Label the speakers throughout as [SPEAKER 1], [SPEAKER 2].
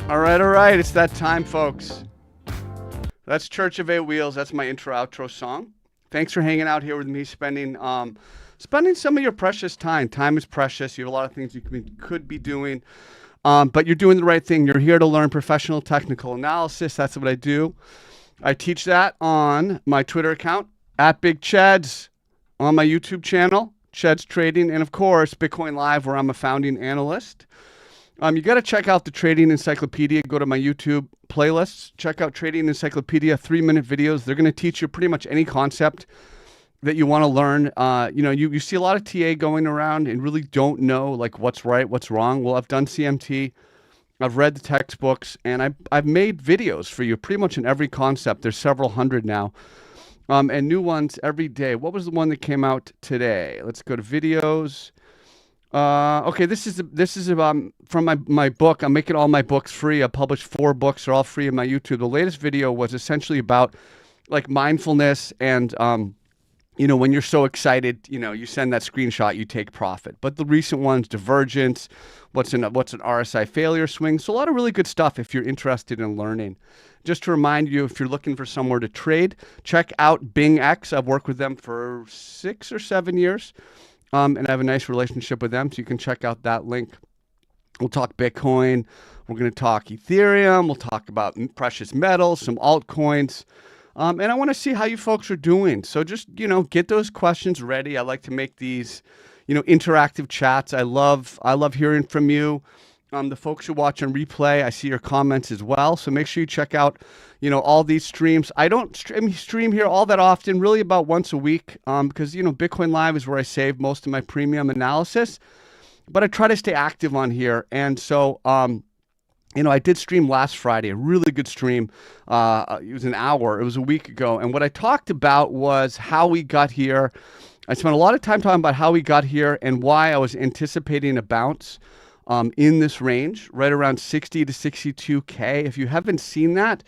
[SPEAKER 1] All right. It's that time, folks. That's Church of Eight Wheels. That's my intro outro song. Thanks for hanging out here with me, spending some of your precious time. Time is precious. You have a lot of things you could be doing, but you're doing the right thing. You're here to learn professional technical analysis. That's what I do. I teach that on my Twitter account at Big Cheds, on my YouTube channel, Cheds Trading, and of course, Bitcoin Live, where I'm a founding analyst. You got to check out the Trading Encyclopedia. Go to my YouTube playlists. Check out Trading Encyclopedia, 3-minute videos. They're going to teach you pretty much any concept that you want to learn. You see a lot of TA going around and really don't know like what's right, what's wrong. Well, I've done CMT. I've read the textbooks, and I've made videos for you pretty much in every concept. There's several hundred now, and new ones every day. What was the one that came out today? Let's go to videos. Okay, this is from my book. I'm making all my books free. I published 4 books. They're all free on my YouTube. The latest video was essentially about like mindfulness and when you're so excited, you send that screenshot, you take profit. But the recent ones, divergence, what's an RSI failure swing. So a lot of really good stuff if you're interested in learning. Just to remind you, if you're looking for somewhere to trade, check out BingX. I've worked with them for 6 or 7 years. And I have a nice relationship with them, so you can check out that link. We'll talk Bitcoin. We're going to talk Ethereum. We'll talk about precious metals, some altcoins. And I want to see how you folks are doing. So just, get those questions ready. I like to make these, interactive chats. I love hearing from you. The folks who watch on replay, I see your comments as well. So make sure you check out, all these streams. I don't stream here all that often, really about once a week, because, Bitcoin Live is where I save most of my premium analysis. But I try to stay active on here. And so, I did stream last Friday, a really good stream. It was an hour. It was a week ago. And what I talked about was how we got here. I spent a lot of time talking about how we got here and why I was anticipating a bounce in this range, right around 60 to 62K. If you haven't seen that,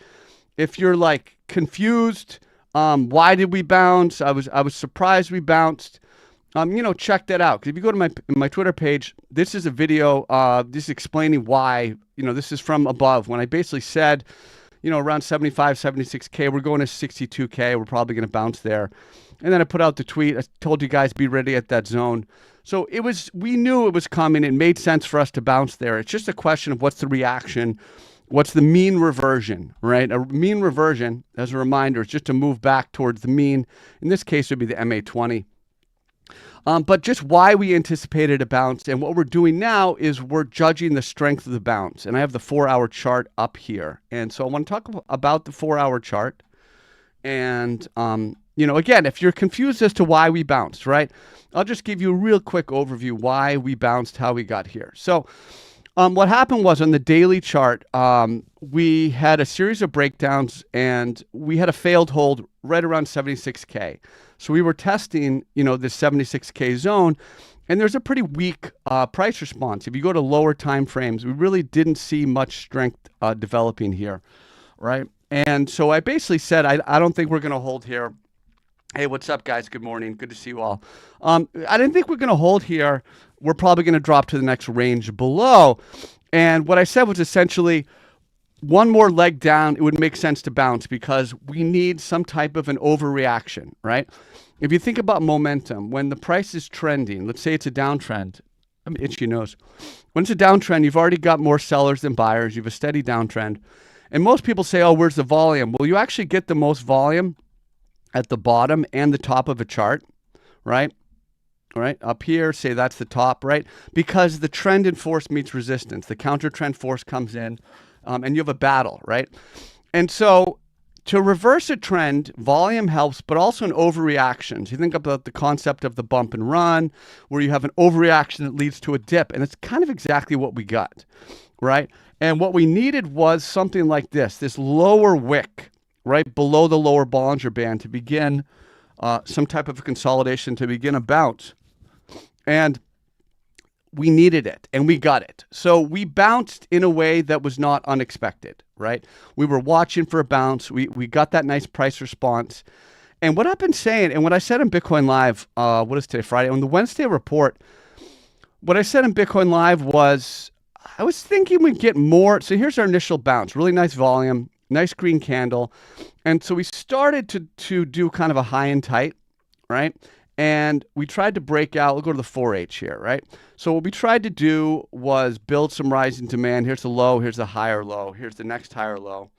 [SPEAKER 1] if you're like confused, why did we bounce? I was surprised we bounced. Check that out. 'Cause if you go to my Twitter page, this is a video just explaining why, this is from above. When I basically said, around 75, 76K, we're going to 62K. We're probably going to bounce there. And then I put out the tweet. I told you guys, be ready at that zone. So we knew it was coming. It made sense for us to bounce there. It's just a question of what's the reaction. What's the mean reversion, right? A mean reversion, as a reminder, is just a move back towards the mean. In this case, it would be the MA20. But just why we anticipated a bounce. And what we're doing now is we're judging the strength of the bounce. And I have the 4-hour chart up here. And so I want to talk about the 4-hour chart. And, again, if you're confused as to why we bounced, right? I'll just give you a real quick overview why we bounced, how we got here. So what happened was on the daily chart, we had a series of breakdowns and we had a failed hold right around 76K. So we were testing, this 76K zone, and there's a pretty weak price response. If you go to lower time frames, we really didn't see much strength developing here, right? And so I basically said, I don't think we're going to hold here. Hey, what's up, guys? Good morning. Good to see you all. I didn't think we're going to hold here. We're probably going to drop to the next range below. And what I said was essentially one more leg down, it would make sense to bounce because we need some type of an overreaction, right? If you think about momentum, when the price is trending, let's say it's a downtrend. I'm itchy nose. When it's a downtrend, you've already got more sellers than buyers. You have a steady downtrend. And most people say, oh, where's the volume? Well, you actually get the most volume at the bottom and the top of a chart, right? All right, up here, say that's the top, right? Because the trend in force meets resistance. The counter trend force comes in, and you have a battle, right? And so to reverse a trend, volume helps, but also an overreaction. So you think about the concept of the bump and run, where you have an overreaction that leads to a dip, and it's kind of exactly what we got, right? And what we needed was something like this lower wick, right below the lower Bollinger Band to begin some type of a consolidation, to begin a bounce. And we needed it, and we got it. So we bounced in a way that was not unexpected, right? We were watching for a bounce. We got that nice price response. And what I've been saying, and what I said in Bitcoin Live, what is today, Friday? On the Wednesday report, what I said in Bitcoin Live was, I was thinking we'd get more. So here's our initial bounce. Really nice volume, nice green candle. And so we started to do kind of a high and tight, right? And we tried to break out. We'll go to the 4H here, right? So what we tried to do was build some rising demand. Here's the low. Here's the higher low. Here's the next higher low.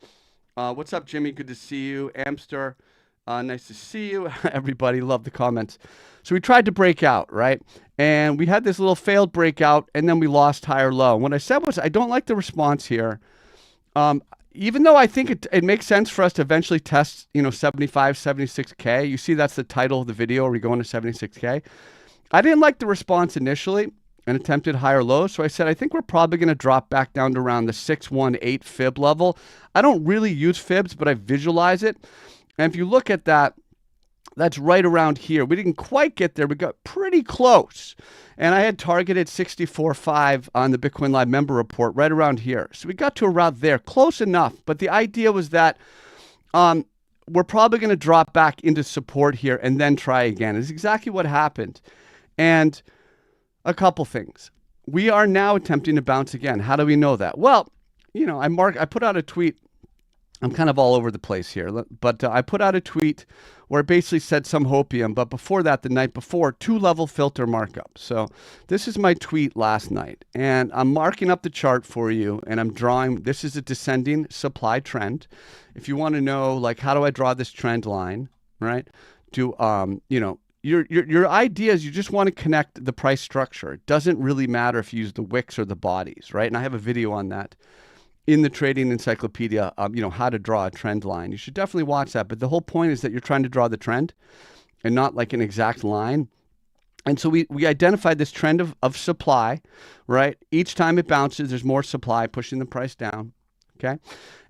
[SPEAKER 1] What's up, Jimmy? Good to see you. Amster, nice to see you. Everybody, love the comments. So we tried to break out, right? And we had this little failed breakout, and then we lost higher low. And what I said was, I don't like the response here. Even though I think it makes sense for us to eventually test, 75, 76K. You see that's the title of the video. Are we going to 76K? I didn't like the response initially and attempted higher lows. So I said, I think we're probably going to drop back down to around the 618 fib level. I don't really use fibs, but I visualize it. And if you look at that, that's right around here. We didn't quite get there. We got pretty close. And I had targeted 64.5 on the Bitcoin Live member report right around here. So we got to around there, close enough. But the idea was that we're probably going to drop back into support here and then try again. It's exactly what happened. And a couple things. We are now attempting to bounce again. How do we know that? Well, I put out a tweet. I'm kind of all over the place here, but I put out a tweet where it basically said some hopium, but before that, the night before, 2-level filter markup. So this is my tweet last night, and I'm marking up the chart for you, and I'm drawing, this is a descending supply trend. If you want to know, like, how do I draw this trend line, right? Your idea is you just want to connect the price structure. It doesn't really matter if you use the wicks or the bodies, right? And I have a video on that in the Trading Encyclopedia, how to draw a trend line. You should definitely watch that. But the whole point is that you're trying to draw the trend and not like an exact line. And so we identified this trend of supply, right? Each time it bounces, there's more supply pushing the price down, okay?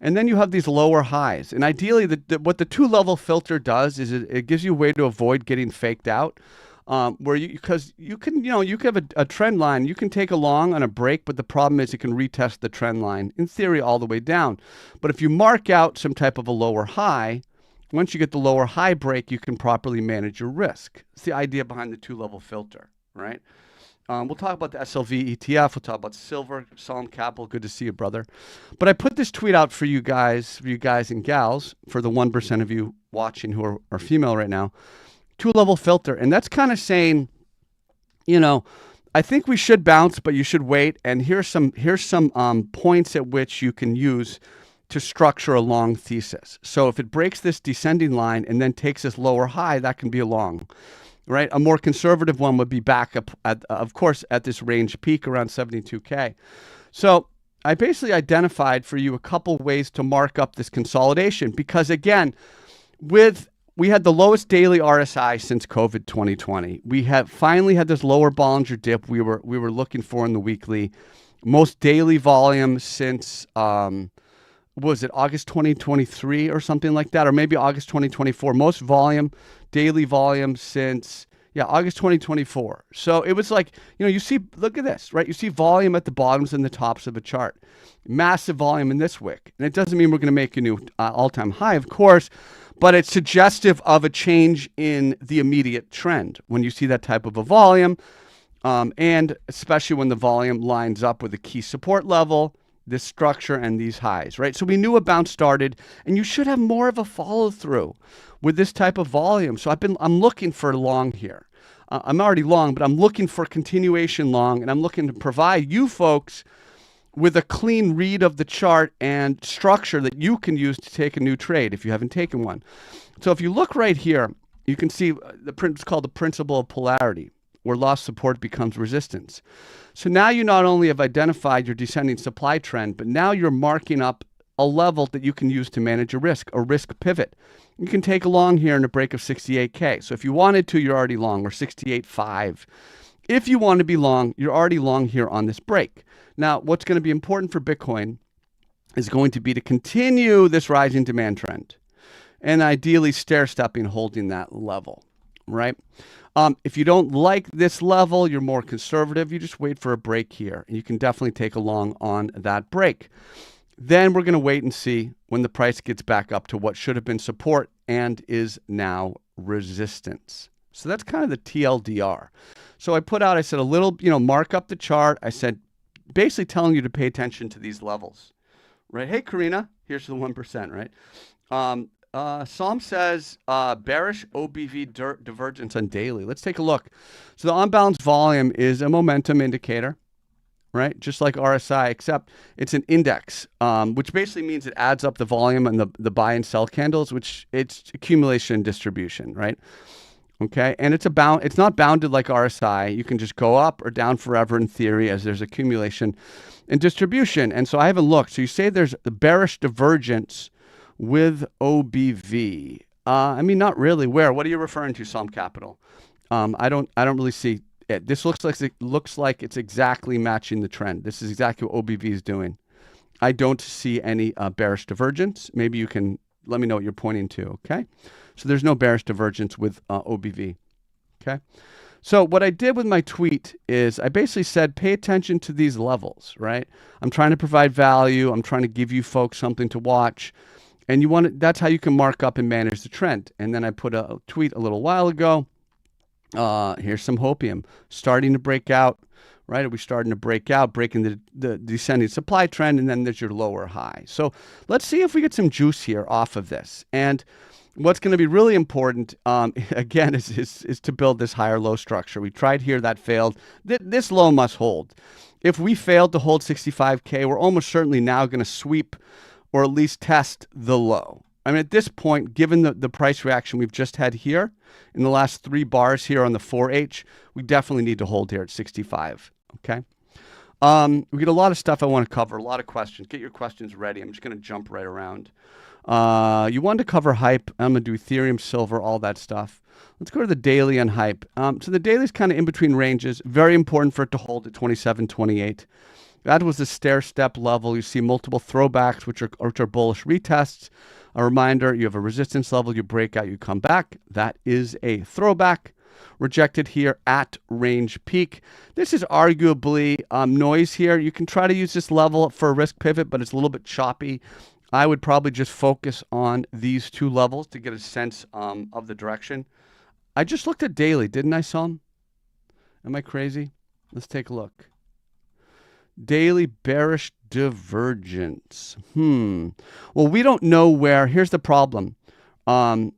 [SPEAKER 1] And then you have these lower highs. And ideally, what the 2-level filter does is it gives you a way to avoid getting faked out. Because you can have a trend line, you can take a long on a break, but the problem is it can retest the trend line, in theory, all the way down. But if you mark out some type of a lower high, once you get the lower high break, you can properly manage your risk. It's the idea behind the 2-level filter, right? We'll talk about the SLV ETF. We'll talk about silver, Solemn Capital. Good to see you, brother. But I put this tweet out for you guys and gals, for the 1% of you watching who are female right now. 2-level filter. And that's kind of saying, I think we should bounce, but you should wait. And here's some points at which you can use to structure a long thesis. So if it breaks this descending line and then takes this lower high, that can be a long, right? A more conservative one would be back up, of course, at this range peak around 72K. So I basically identified for you a couple ways to mark up this consolidation because, again, we had the lowest daily RSI since COVID 2020. We have finally had this lower Bollinger dip we were looking for in the weekly. Most daily volume since, was it August 2023 or something like that? Or maybe August 2024. Most daily volume since, August 2024. So it was like, you see, look at this, right? You see volume at the bottoms and the tops of a chart. Massive volume in this wick. And it doesn't mean we're going to make a new all-time high, of course, but it's suggestive of a change in the immediate trend when you see that type of a volume, and especially when the volume lines up with a key support level, this structure, and these highs, right? So we knew a bounce started, and you should have more of a follow-through with this type of volume. So I'm looking for long here. I'm already long, but I'm looking for continuation long, and I'm looking to provide you folks with a clean read of the chart and structure that you can use to take a new trade if you haven't taken one. So if you look right here, you can see it's called the principle of polarity, where lost support becomes resistance. So now you not only have identified your descending supply trend, but now you're marking up a level that you can use to manage a risk pivot. You can take a long here in a break of 68K. So if you wanted to, you're already long, or 68.5. If you want to be long, you're already long here on this break. Now, what's going to be important for Bitcoin is going to be to continue this rising demand trend and ideally stair-stepping, holding that level, right? If you don't like this level, you're more conservative, you just wait for a break here. You can definitely take a long on that break. Then we're going to wait and see when the price gets back up to what should have been support and is now resistance. So that's kind of the TLDR. So I said a little, mark up the chart. I said, basically telling you to pay attention to these levels, right? Hey, Karina, here's the 1%, right? Psalm says bearish OBV divergence on daily. Let's take a look. So the on-balance volume is a momentum indicator, right? Just like RSI, except it's an index, which basically means it adds up the volume and the buy and sell candles, which it's accumulation and distribution, right? Okay, and it's not bounded like RSI. You can just go up or down forever in theory as there's accumulation and distribution. And so I haven't looked. So you say there's a bearish divergence with OBV. I mean, not really. Where? What are you referring to, Psalm Capital? I don't really see it. This looks like it's exactly matching the trend. This is exactly what OBV is doing. I don't see any bearish divergence. Maybe you can let me know what you're pointing to. Okay. So there's no bearish divergence with OBV, okay? So what I did with my tweet is I basically said, pay attention to these levels, right? I'm trying to provide value. I'm trying to give you folks something to watch. And that's how you can mark up and manage the trend. And then I put a tweet a little while ago. Here's some hopium starting to break out, right? Are we starting to break out, breaking the descending supply trend? And then there's your lower high. So let's see if we get some juice here off of this. And what's going to be really important, again, is to build this higher low structure. We tried here, that failed. This low must hold. If we failed to hold 65K, we're almost certainly now going to sweep or at least test the low. I mean, at this point, given the price reaction we've just had here in the last 3 bars here on the 4H, we definitely need to hold here at 65, okay? We get a lot of stuff I want to cover, a lot of questions. Get your questions ready. I'm just going to jump right around. You wanted to cover hype. I'm going to do Ethereum, silver, all that stuff. Let's go to the daily on hype. So the daily is kind of in between ranges. Very important for it to hold at 27.28. That was the stair step level. You see multiple throwbacks, which are bullish retests. A reminder, you have a resistance level, you break out, you come back. That is a throwback. Rejected here at range peak. This is arguably noise here. You can try to use this level for a risk pivot, but it's a little bit choppy. I would probably just focus on these 2 levels to get a sense of the direction. I just looked at daily, didn't I, Psalm? Am I crazy? Let's take a look. Daily bearish divergence. Well, we don't know where. Here's the problem. All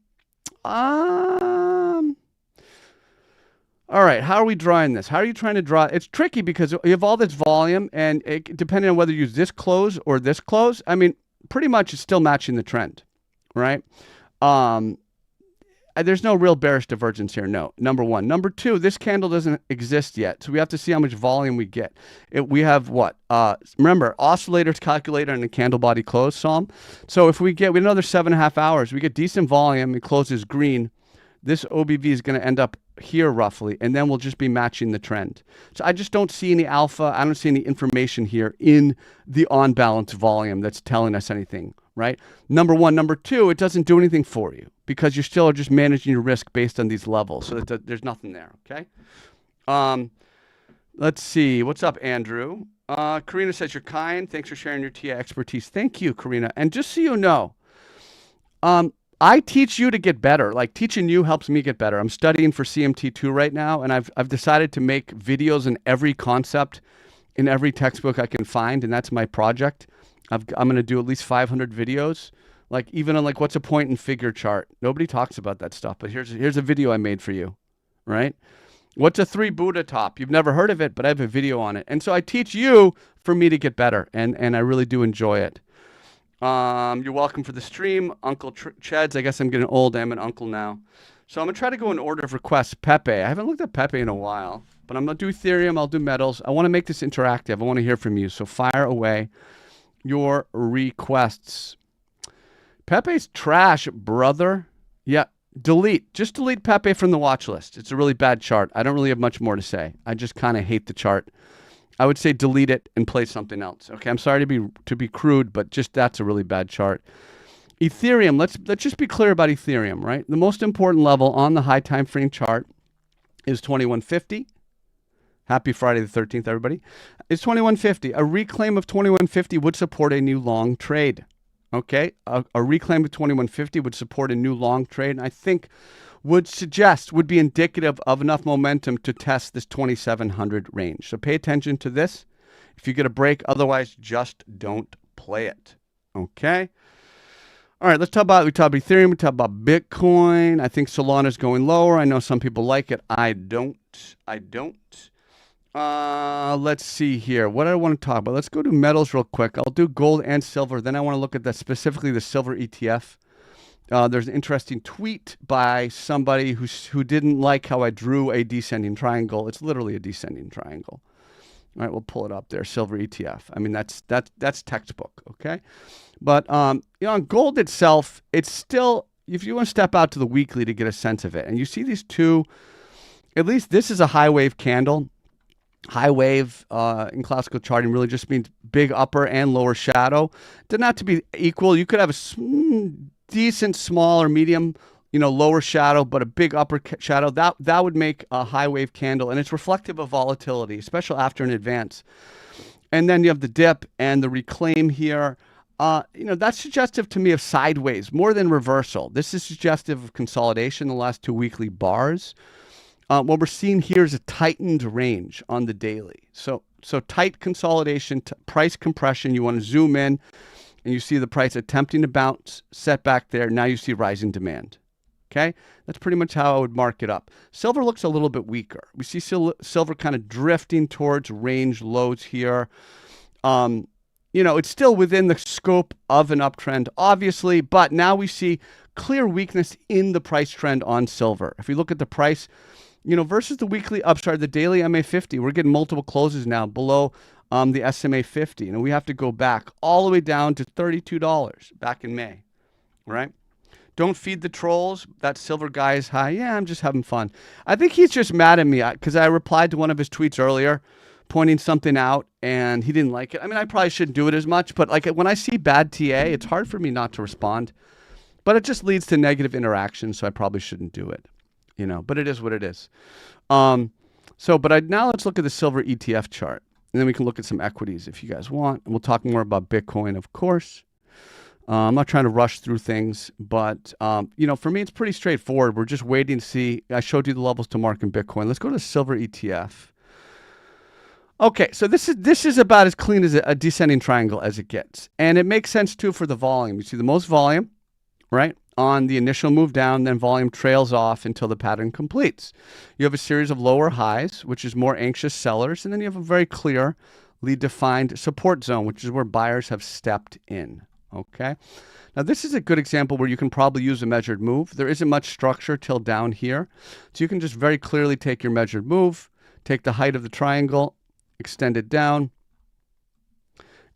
[SPEAKER 1] right, how are we drawing this? How are you trying to draw? It's tricky because you have all this volume, and depending on whether you use this close or this close, I mean, pretty much it's still matching the trend, right? There's no real bearish divergence here, no, number one. Number two, this candle doesn't exist yet, so we have to see how much volume we get. We have what? Remember, oscillators calculated on the candle body close, Psalm. So if we get another 7.5 hours, we get decent volume, it closes green, this OBV is going to end up here roughly, and then we'll just be matching the trend. So I just don't see any alpha. I don't see any information here in the on-balance volume that's telling us anything, right? Number one. Number two, it doesn't do anything for you because you still are just managing your risk based on these levels. So there's nothing there, okay? Let's see. What's up, Andrew? Karina says, you're kind. Thanks for sharing your TI expertise. Thank you, Karina. And just so you know, I teach you to get better. Like, teaching you helps me get better. I'm studying for CMT2 right now, and I've decided to make videos in every concept in every textbook I can find, and that's my project. I'm going to do at least 500 videos, like even on like what's a point and figure chart. Nobody talks about that stuff, but here's a video I made for you, right? What's a 3 Buddha top? You've never heard of it, but I have a video on it. And so I teach you for me to get better, and I really do enjoy it. You're welcome for the stream, Uncle Cheds. I guess I'm getting old. I'm an uncle now. So I'm going to try to go in order of requests. Pepe. I haven't looked at Pepe in a while, but I'm going to do Ethereum. I'll do metals. I want to make this interactive. I want to hear from you. So fire away your requests. Pepe's trash, brother. Yeah, delete. Just delete Pepe from the watch list. It's a really bad chart. I don't really have much more to say. I just kind of hate the chart. I would say delete it and play something else. Okay, I'm sorry to be crude, but just that's a really bad chart. Ethereum, let's just be clear about Ethereum, right? The most important level on the high time frame chart is 2150. Happy Friday the 13th, everybody. It's 2150. A reclaim of 2150 would support a new long trade. Okay, a reclaim of 2150 would support a new long trade, and I think would be indicative of enough momentum to test this 2700 range. So pay attention to this. if you get a break. Otherwise, just don't play it. Okay. All right, let's talk about, we talked about Ethereum, we talked about Bitcoin. I think Solana's going lower. I know some people like it. I don't. Let's see here. What do I want to talk about? Let's go to metals real quick. I'll do gold and silver. Then I want to look at that, specifically the silver ETF. There's an interesting tweet by somebody who didn't like how I drew a descending triangle. It's literally a descending triangle. All right, we'll pull it up there. Silver ETF. I mean, that's textbook, okay? But on gold itself, it's still, if you want to step out to the weekly to get a sense of it, and you see these two, at least this is a high wave candle. High wave in classical charting really just means big upper and lower shadow. They're not to be equal. You could have a decent small or medium, lower shadow, but a big upper shadow. That would make a high wave candle, and it's reflective of volatility, especially after an advance. And then you have the dip and the reclaim here. That's suggestive to me of sideways more than reversal. This is suggestive of consolidation in the last 2 weekly bars. What we're seeing here is a tightened range on the daily. So tight consolidation, price compression. You want to zoom in, and you see the price attempting to bounce, set back there. Now you see rising demand. Okay, that's pretty much how I would mark it up. Silver looks a little bit weaker. We see silver kind of drifting towards range lows here. It's still within the scope of an uptrend, obviously, but now we see clear weakness in the price trend on silver. If we look at the price, versus the weekly upside, the daily MA50, we're getting multiple closes now below the SMA 50. And we have to go back all the way down to $32 back in May, right? Don't feed the trolls. That silver guy is high. Yeah, I'm just having fun. I think he's just mad at me because I replied to one of his tweets earlier pointing something out and he didn't like it. I mean, I probably shouldn't do it as much, but like when I see bad TA, it's hard for me not to respond. But it just leads to negative interaction, so I probably shouldn't do it. But it is what it is. Now let's look at the silver ETF chart. And then we can look at some equities if you guys want. And we'll talk more about Bitcoin, of course. I'm not trying to rush through things, but, for me, it's pretty straightforward. We're just waiting to see. I showed you the levels to mark in Bitcoin. Let's go to silver ETF. Okay, so this is about as clean as a descending triangle as it gets. And it makes sense, too, for the volume. You see the most volume, right, on the initial move down, then volume trails off until the pattern completes. You have a series of lower highs, which is more anxious sellers, and then you have a very clearly defined support zone, which is where buyers have stepped in. Okay. Now this is a good example where you can probably use a measured move. There isn't much structure till down here. So you can just very clearly take your measured move, take the height of the triangle, extend it down,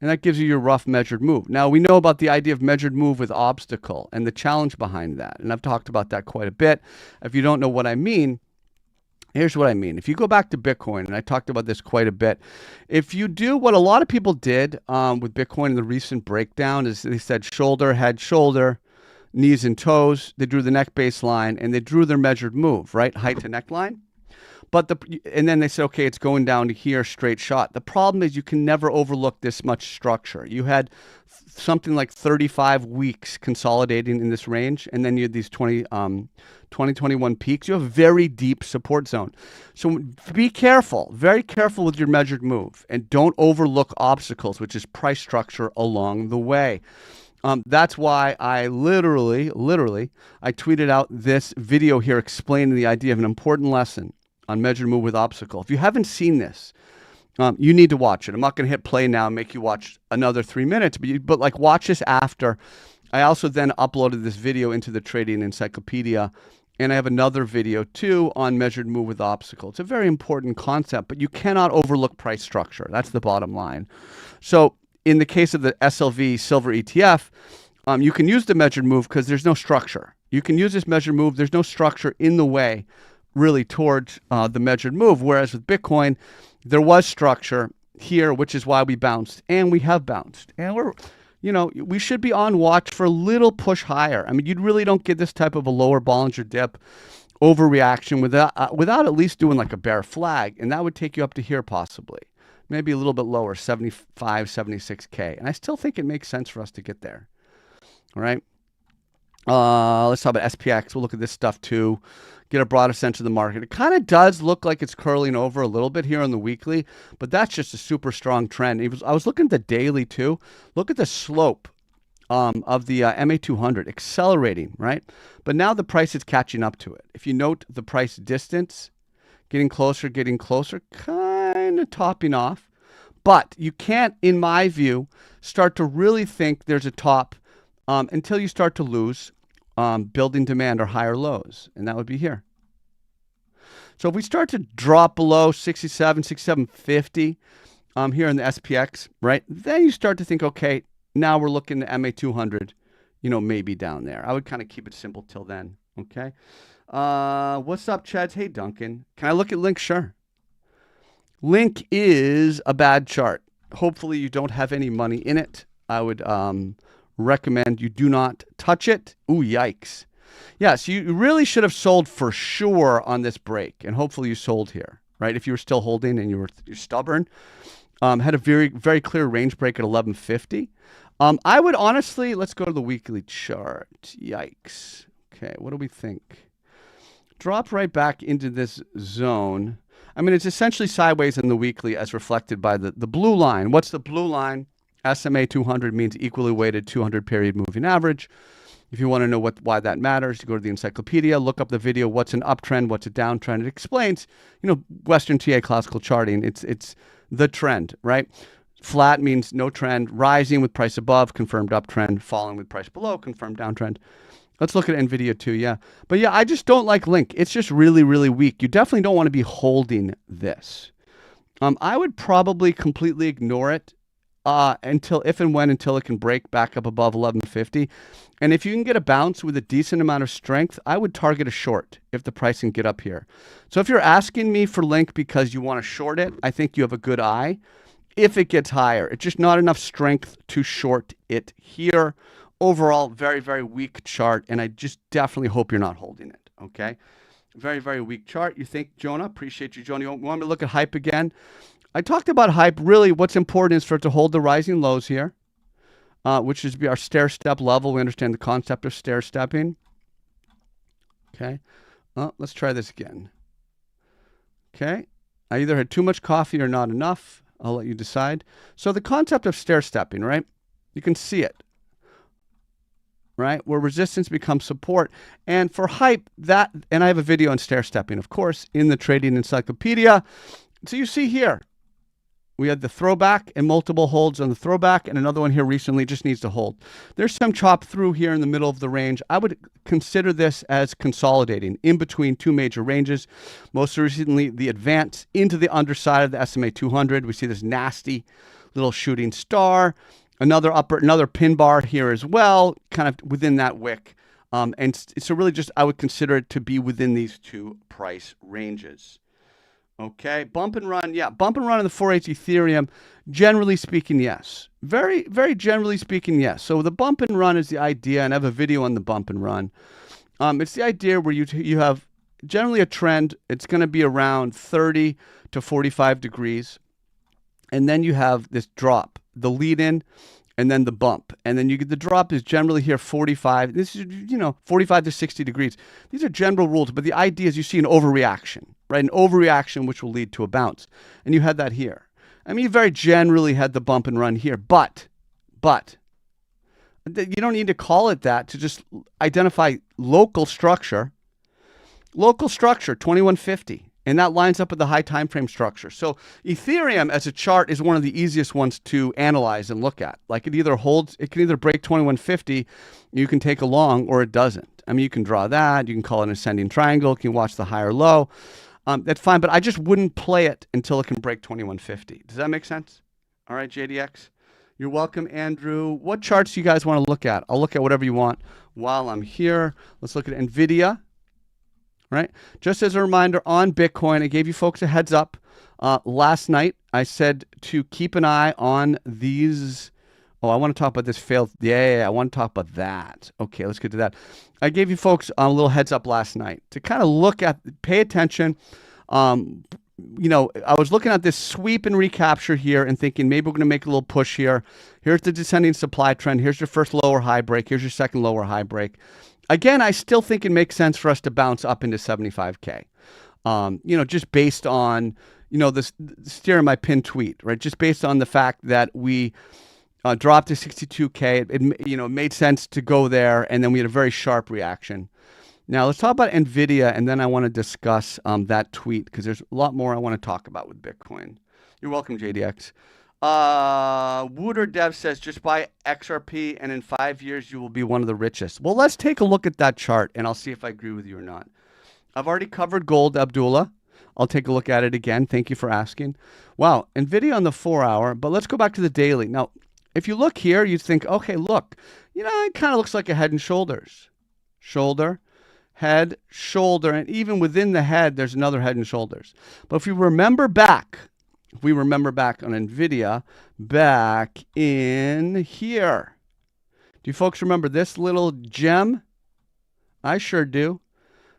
[SPEAKER 1] and that gives you your rough measured move. Now we know about the idea of measured move with obstacle and the challenge behind that. And I've talked about that quite a bit. If you don't know what I mean, here's what I mean. If you go back to Bitcoin, and I talked about this quite a bit, if you do what a lot of people did with Bitcoin in the recent breakdown is they said shoulder, head, shoulder, knees and toes. They drew the neck baseline, and they drew their measured move, right? Height to neckline. And then they said, okay, it's going down to here, straight shot. The problem is you can never overlook this much structure. You had something like 35 weeks consolidating in this range, and then you had these 2021 peaks. You have a very deep support zone. So be careful, very careful with your measured move, and don't overlook obstacles, which is price structure along the way. That's why I literally, I tweeted out this video here explaining the idea of an important lesson on measured move with obstacle. If you haven't seen this, you need to watch it. I'm not going to hit play now and make you watch another 3 minutes, but like watch this after. I also then uploaded this video into the Trading Encyclopedia, and I have another video too on measured move with obstacle. It's a very important concept, but you cannot overlook price structure. That's the bottom line. So in the case of the SLV silver ETF, you can use the measured move because there's no structure. You can use this measured move. There's no structure in the way really towards the measured move. Whereas with Bitcoin, there was structure here, which is why we bounced, and we have bounced. And we should be on watch for a little push higher. I mean, you really don't get this type of a lower Bollinger dip overreaction without at least doing like a bear flag. And that would take you up to here possibly, maybe a little bit lower, 75, 76K. And I still think it makes sense for us to get there. All right. Let's talk about SPX. We'll look at this stuff too. Get a broader sense of the market. It kind of does look like it's curling over a little bit here on the weekly, but that's just a super strong trend. I was looking at the daily too. Look at the slope of the MA200 accelerating, right? But now the price is catching up to it. If you note the price distance, getting closer, kind of topping off. But you can't, in my view, start to really think there's a top until you start to lose building demand or higher lows, and that would be here. So if we start to drop below 67.50 here in the SPX, right, then you start to think, okay, now we're looking at MA200, maybe down there. I would kind of keep it simple till then, okay? What's up, Cheds? Hey, Duncan. Can I look at Link? Sure. Link is a bad chart. Hopefully you don't have any money in it. I would recommend you do not touch it. Ooh, yikes. Yes, you really should have sold for sure on this break, and hopefully you sold here, right? If you were still holding and you're stubborn. Had a very, very clear range break at 1150. I would honestly, let's go to the weekly chart. Yikes. Okay, what do we think? Drop right back into this zone. I mean, it's essentially sideways in the weekly as reflected by the blue line. What's the blue line? SMA 200 means equally weighted 200 period moving average. If you want to know why that matters, you go to the encyclopedia, look up the video, what's an uptrend, what's a downtrend. It explains, Western TA classical charting. It's the trend, right? Flat means no trend. Rising with price above, confirmed uptrend. Falling with price below, confirmed downtrend. Let's look at NVIDIA too, yeah. But yeah, I just don't like Link. It's just really, really weak. You definitely don't want to be holding this. I would probably completely ignore it until it can break back up above 1150. And if you can get a bounce with a decent amount of strength, I would target a short if the price can get up here. So if you're asking me for Link because you want to short it, I think you have a good eye. If it gets higher, it's just not enough strength to short it here. Overall, very, very weak chart, and I just definitely hope you're not holding it, okay? Very, very weak chart. You think, Jonah? Appreciate you, Jonah. You want me to look at hype again? I talked about hype. Really, what's important is for it to hold the rising lows here, which is our stair-step level. We understand the concept of stair-stepping. Okay. Let's try this again. Okay. I either had too much coffee or not enough. I'll let you decide. So the concept of stair-stepping, right? You can see it, right? Where resistance becomes support. And for hype, and I have a video on stair-stepping, of course, in the Trading Encyclopedia. So you see here, we had the throwback and multiple holds on the throwback, and another one here recently just needs to hold. There's some chop through here in the middle of the range. I would consider this as consolidating in between two major ranges. Most recently, the advance into the underside of the SMA 200. We see this nasty little shooting star. Another pin bar here as well, kind of within that wick. And so really just I would consider it to be within these two price ranges. Okay, bump and run. Yeah, bump and run in the 4H Ethereum. Generally speaking, yes. Very, very generally speaking, yes. So the bump and run is the idea, and I have a video on the bump and run. It's the idea where you have generally a trend. It's going to be around 30 to 45 degrees. And then you have this drop, the lead in, and then the bump. And then the drop is generally here 45. This is, 45 to 60 degrees. These are general rules, but the idea is you see an overreaction, right? An overreaction which will lead to a bounce. And you had that here. I mean, you very generally had the bump and run here, but you don't need to call it that to just identify local structure. Local structure, 2150. And that lines up with the high time frame structure. So Ethereum as a chart is one of the easiest ones to analyze and look at. Like it can either break 2150, you can take a long, or it doesn't. I mean, you can draw that, you can call it an ascending triangle, you can watch the high or low. That's fine, but I just wouldn't play it until it can break 2150. Does that make sense? All right, JDX. You're welcome, Andrew. What charts do you guys want to look at? I'll look at whatever you want while I'm here. Let's look at NVIDIA. Right? Just as a reminder on Bitcoin, I gave you folks a heads up last night. I said to keep an eye on these. Oh, I want to talk about this failed. Yeah, I want to talk about that. Okay, let's get to that. I gave you folks a little heads up last night to kind of pay attention. I was looking at this sweep and recapture here and thinking maybe we're going to make a little push here. Here's the descending supply trend. Here's your first lower high break. Here's your second lower high break. Again, I still think it makes sense for us to bounce up into 75K. Just based on, this steer in my pinned tweet, right? Just based on the fact that we dropped to 62K, it made sense to go there, and then we had a very sharp reaction. Now let's talk about NVIDIA, and then I want to discuss that tweet because there's a lot more I want to talk about with Bitcoin. You're welcome, JDX. Wooder Dev says, just buy XRP and in 5 years you will be one of the richest. Well, let's take a look at that chart and I'll see if I agree with you or not. I've already covered gold, Abdullah. I'll take a look at it again. Thank you for asking. Wow, NVIDIA on the 4 hour, but let's go back to the daily. Now, if you look here, you think, okay, look, it kind of looks like a head and shoulders. Shoulder, head, shoulder, and even within the head, there's another head and shoulders. But if we remember back on NVIDIA, back in here. Do you folks remember this little gem? I sure do.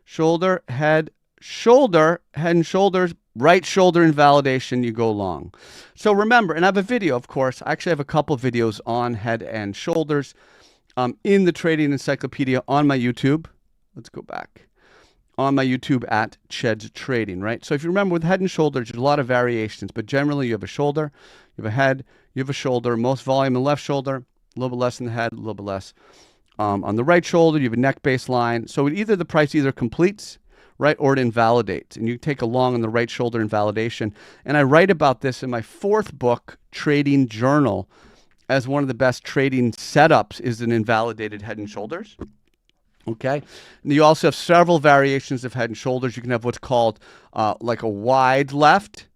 [SPEAKER 1] Shoulder, head and shoulders, right shoulder invalidation, you go long. So remember, and I have a video, of course. I actually have a couple videos on head and shoulders in the Trading Encyclopedia on my YouTube. Let's go back. On my YouTube at Cheds Trading, right? So if you remember with head and shoulders, there's a lot of variations, but generally you have a shoulder, you have a head, you have a shoulder, most volume in the left shoulder, a little bit less in the head, a little bit less on the right shoulder. You have a neck baseline. So the price either completes, right, or it invalidates. And you take a long on the right shoulder invalidation. And I write about this in my 4th book, Trading Journal, as one of the best trading setups is an invalidated head and shoulders. Okay. And you also have several variations of head and shoulders. You can have what's called like a wide left.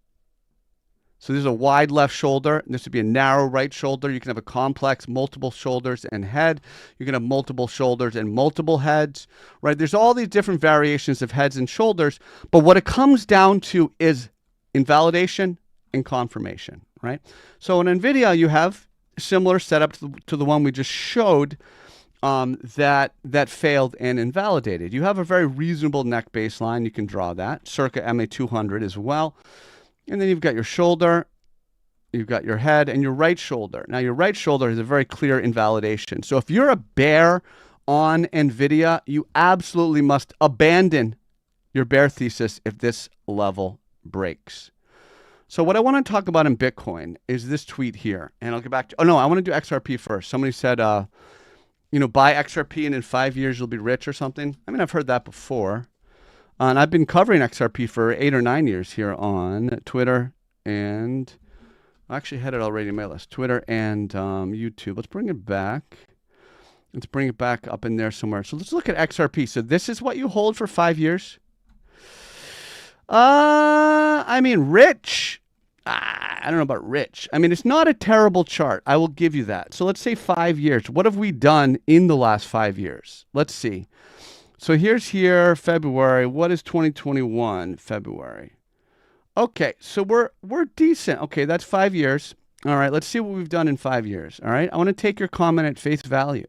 [SPEAKER 1] So there's a wide left shoulder. This would be a narrow right shoulder. You can have a complex, multiple shoulders and head. You can have multiple shoulders and multiple heads, right? There's all these different variations of heads and shoulders. But what it comes down to is invalidation and confirmation, right? So in NVIDIA, you have a similar setup to the one we just showed. That failed and invalidated. You have a very reasonable neck baseline. You can draw that, circa MA200 as well. And then you've got your shoulder, you've got your head, and your right shoulder. Now, your right shoulder is a very clear invalidation. So if you're a bear on NVIDIA, you absolutely must abandon your bear thesis if this level breaks. So what I want to talk about in Bitcoin is this tweet here. And I'll get back to, I want to do XRP first. Somebody said, buy XRP and in 5 years you'll be rich or something. I mean, I've heard that before. And I've been covering XRP for 8 or 9 years here on Twitter and I actually had it already in my list. Twitter and YouTube. Let's bring it back. Let's bring it back up in there somewhere. So let's look at XRP. So this is what you hold for 5 years. I mean, rich. I don't know about rich. I mean, it's not a terrible chart. I will give you that. So let's say 5 years. What have we done in the last 5 years? Let's see. So here's February. What is 2021 February? Okay, so we're decent. Okay, that's 5 years. All right, let's see what we've done in 5 years. All right, I want to take your comment at face value.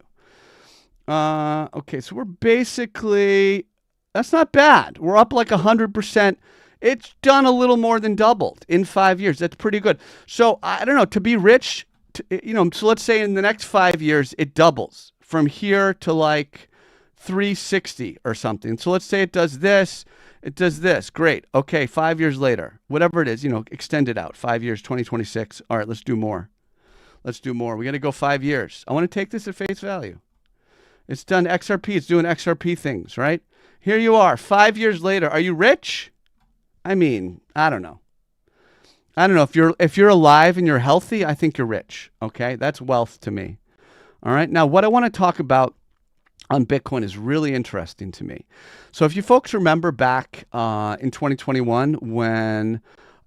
[SPEAKER 1] Okay, so we're basically, that's not bad. We're up like 100%. It's done a little more than doubled in 5 years. That's pretty good. So I don't know, to be rich, so let's say in the next 5 years, it doubles from here to like 360 or something. So let's say it does this. Great. Okay, 5 years later, whatever it is, extend it out. 5 years, 2026. All right, let's do more. We got to go 5 years. I want to take this at face value. It's done XRP. It's doing XRP things, right? Here you are, 5 years later. Are you rich? I mean, I don't know. If you're alive and you're healthy, I think you're rich. Okay, that's wealth to me. All right. Now, what I want to talk about on Bitcoin is really interesting to me. So if you folks remember back in 2021 when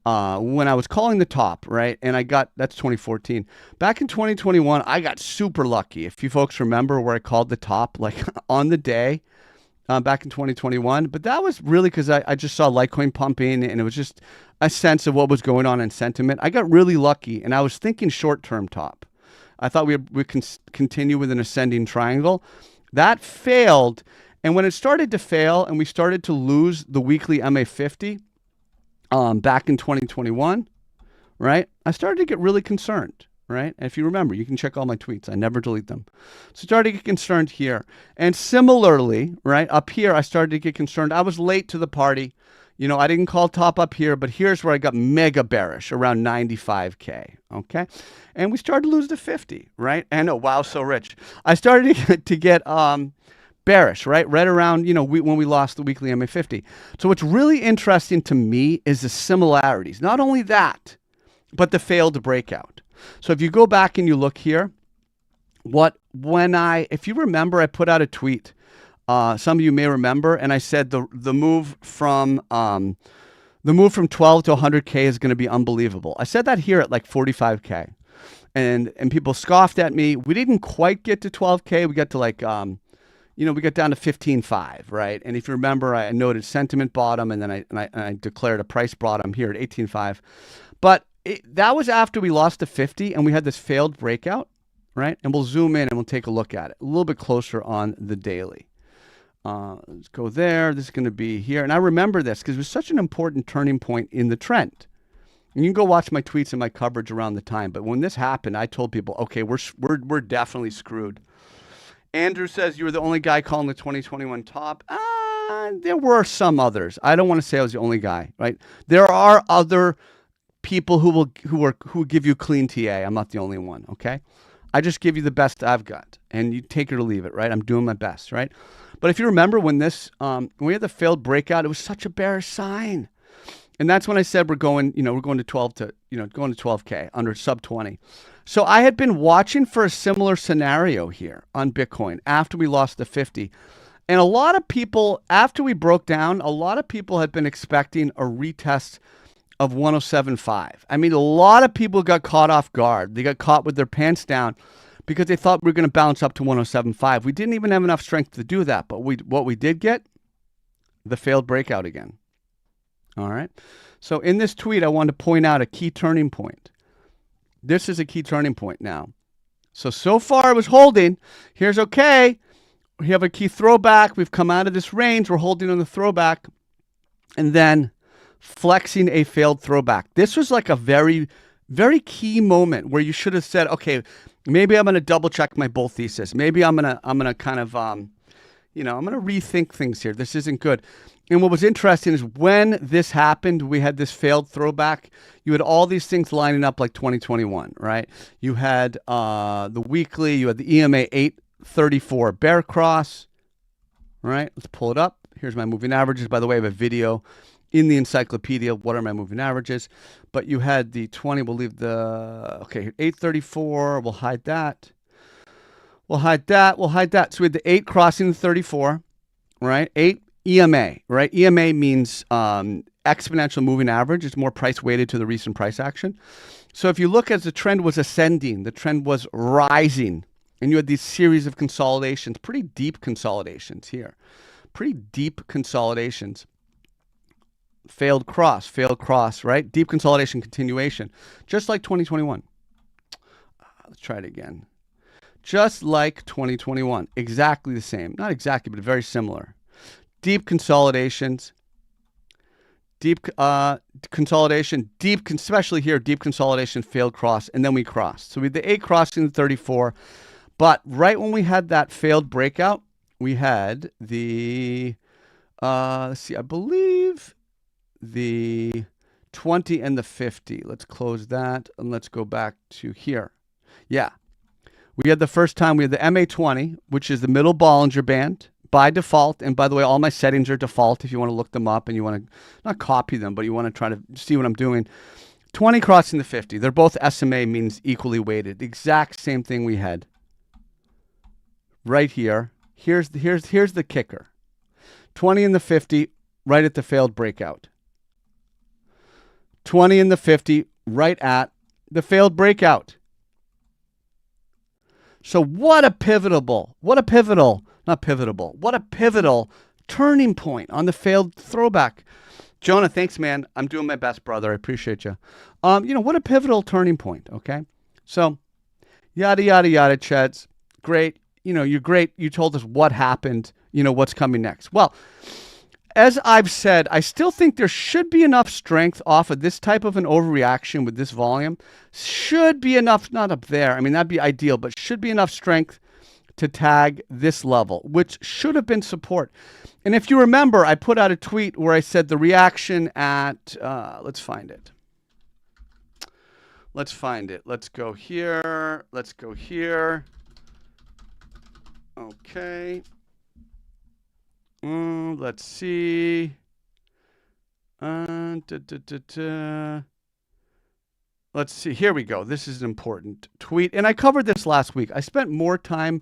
[SPEAKER 1] I was calling the top, right? And that's 2014. Back in 2021, I got super lucky. If you folks remember where I called the top, like on the day back in 2021. But that was really because I just saw Litecoin pumping and it was just a sense of what was going on in sentiment. I got really lucky and I was thinking short-term top. I thought we can continue with an ascending triangle. That failed, and when it started to fail and we started to lose the weekly MA50 back in 2021, right, I started to get really concerned. right? And if you remember, you can check all my tweets. I never delete them. So started to get concerned here. And similarly, right, up here, I started to get concerned. I was late to the party. You know, I didn't call top up here, but here's where I got mega bearish, around 95K, okay? And we started to lose to 50, right? And oh, wow, so rich. I started to get bearish, right? Right around, you know, when we lost the weekly MA50. So what's really interesting to me is the similarities. Not only that, but the failed breakout. So if you go back and you look here, if you remember, I put out a tweet. Some of you may remember, and I said the move from 12 to 100K is going to be unbelievable. I said that here at like 45K, and people scoffed at me. We didn't quite get to 12K. We got to like we got down to 15.5, right? And if you remember, I noted sentiment bottom, and then I declared a price bottom here at 18.5. But that was after we lost to 50, and we had this failed breakout, right? And we'll zoom in and we'll take a look at it a little bit closer on the daily. Let's go there. This is going to be here. And I remember this because it was such an important turning point in the trend. And you can go watch my tweets and my coverage around the time. But when this happened, I told people, okay, we're definitely screwed. Andrew says you were the only guy calling the 2021 top. There were some others. I don't want to say I was the only guy, right? There are other people who give you clean TA. I'm not the only one, okay? I just give you the best I've got, and you take it or leave it, right? I'm doing my best, right? But if you remember when when we had the failed breakout, it was such a bearish sign. And that's when I said we're going to 12K under sub 20. So I had been watching for a similar scenario here on Bitcoin after we lost the 50. And a lot of people, after we broke down, a lot of people had been expecting a retest of 107.5. I mean, a lot of people got caught off guard. They got caught with their pants down because they thought we were going to bounce up to 107.5. We didn't even have enough strength to do that. But what we did get, the failed breakout again. All right. So in this tweet, I wanted to point out a key turning point. This is a key turning point now. So far it was holding. Here's okay. We have a key throwback. We've come out of this range. We're holding on the throwback. And then flexing a failed throwback. This was like a very, very key moment where you should have said, okay, maybe I'm going to double check my bull thesis. Maybe I'm going to kind of, I'm going to rethink things here. This isn't good. And what was interesting is when this happened, we had this failed throwback. You had all these things lining up like 2021, right? You had the weekly, you had the EMA 834 bear cross, right? Let's pull it up. Here's my moving averages. By the way, I have a video in the encyclopedia. What are my moving averages? But you had the 20. We'll leave the, okay, 834. We'll hide that. We'll hide that. We'll hide that. So we had the 8 crossing the 34, right? 8 EMA, right? EMA means exponential moving average. It's more price weighted to the recent price action. So if you look as the trend was ascending, the trend was rising, and you had these series of consolidations, pretty deep consolidations here, pretty deep consolidations. Failed cross, right? Deep consolidation continuation, just like 2021. Let's try it again. Just like 2021, exactly the same. Not exactly, but very similar. Deep consolidations, especially here, deep consolidation, failed cross, and then we crossed. So we had the 8 crossing the 34, but right when we had that failed breakout, we had the, let's see, I believe the 20 and the 50. Let's close that, and let's go back to here. Yeah, we had the first time, we had the MA20, which is the middle Bollinger Band, by default. And by the way, all my settings are default if you want to look them up and you want to not copy them, but you want to try to see what I'm doing. 20 crossing the 50. They're both SMA, means equally weighted. The exact same thing we had right here. Here's the kicker. 20 and the 50 right at the failed breakout. 20 and the 50 right at the failed breakout. So what a pivotal turning point on the failed throwback. Jonah, thanks, man. I'm doing my best, brother. I appreciate you. What a pivotal turning point, okay? So, yada, yada, yada, Cheds. Great. You're great. You told us what happened, what's coming next. Well, as I've said, I still think there should be enough strength off of this type of an overreaction with this volume. Should be enough, not up there. I mean, that'd be ideal, but should be enough strength to tag this level, which should have been support. And if you remember, I put out a tweet where I said the reaction at, let's find it. Let's find it. Let's go here. Let's go here. Okay. Let's see. Let's see. Here we go. This is an important tweet. And I covered this last week. I spent more time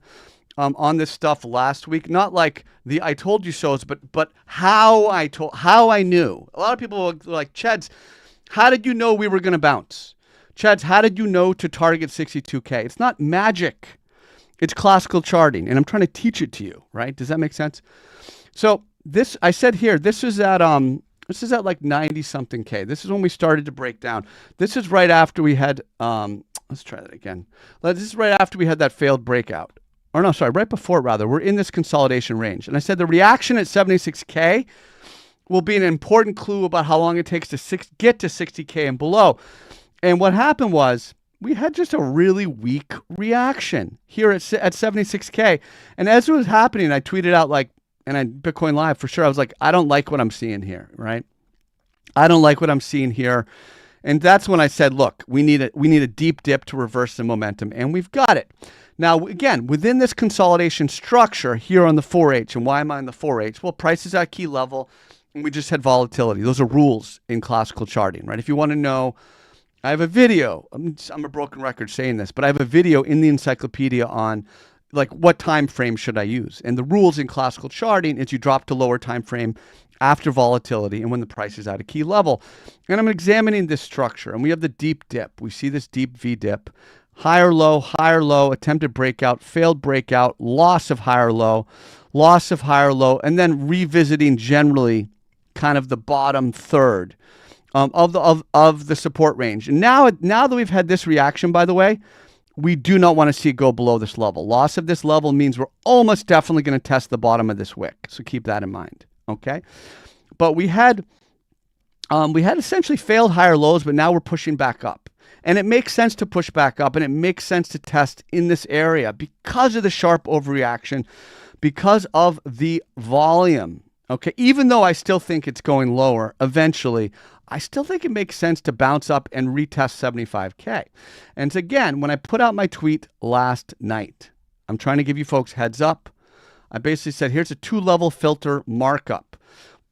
[SPEAKER 1] on this stuff last week. Not like the I told you so's, but how I knew. A lot of people were like, Cheds, how did you know we were going to bounce? Cheds, how did you know to target 62K? It's not magic. It's classical charting. And I'm trying to teach it to you, right? Does that make sense? So this, I said here, this is at like 90 something K. This is when we started to break down. This is right after we had, let's try that again. This is right after we had that failed breakout. Or no, sorry, right before it rather. We're in this consolidation range. And I said the reaction at 76K will be an important clue about how long it takes to get to 60K and below. And what happened was we had just a really weak reaction here at 76K. And as it was happening, I tweeted out like, and I Bitcoin Live for sure. I was like, I don't like what I'm seeing here, right? I don't like what I'm seeing here. And that's when I said, look, we need a deep dip to reverse the momentum, and we've got it. Now, again, within this consolidation structure here on the 4H, and why am I on the 4H? Well, price is at key level, and we just had volatility. Those are rules in classical charting, right? If you want to know, I have a video. I'm a broken record saying this, but I have a video in the encyclopedia on like what time frame should I use? And the rules in classical charting is you drop to lower time frame after volatility and when the price is at a key level. And I'm examining this structure, and we have the deep dip. We see this deep V dip, higher low, attempted breakout, failed breakout, loss of higher low, and then revisiting generally kind of the bottom third of the support range. And now that we've had this reaction, by the way, we do not want to see it go below this level. Loss of this level means we're almost definitely going to test the bottom of this wick. So keep that in mind, okay? But we had essentially failed higher lows, but now we're pushing back up. And it makes sense to push back up, and it makes sense to test in this area because of the sharp overreaction, because of the volume, okay? Even though I still think it's going lower eventually, I still think it makes sense to bounce up and retest 75K. And again, when I put out my tweet last night, I'm trying to give you folks heads up. I basically said, here's a 2-level filter markup.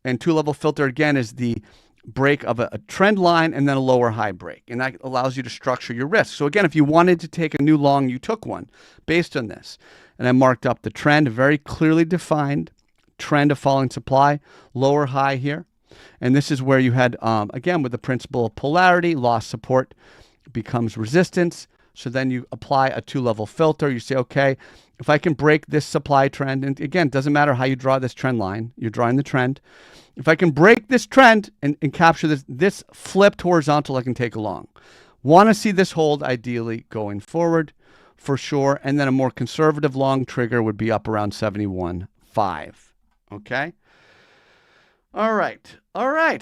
[SPEAKER 1] And 2-level filter, again, is the break of a trend line and then a lower high break. And that allows you to structure your risk. So again, if you wanted to take a new long, you took one based on this. And I marked up the trend, a very clearly defined trend of falling supply, lower high here. And this is where you had, again, with the principle of polarity, loss support becomes resistance. So then you apply a 2-level filter. You say, okay, if I can break this supply trend, and again, it doesn't matter how you draw this trend line, you're drawing the trend. If I can break this trend and capture this flipped horizontal, I can take a long. Want to see this hold ideally going forward for sure. And then a more conservative long trigger would be up around 71.5. Okay. All right.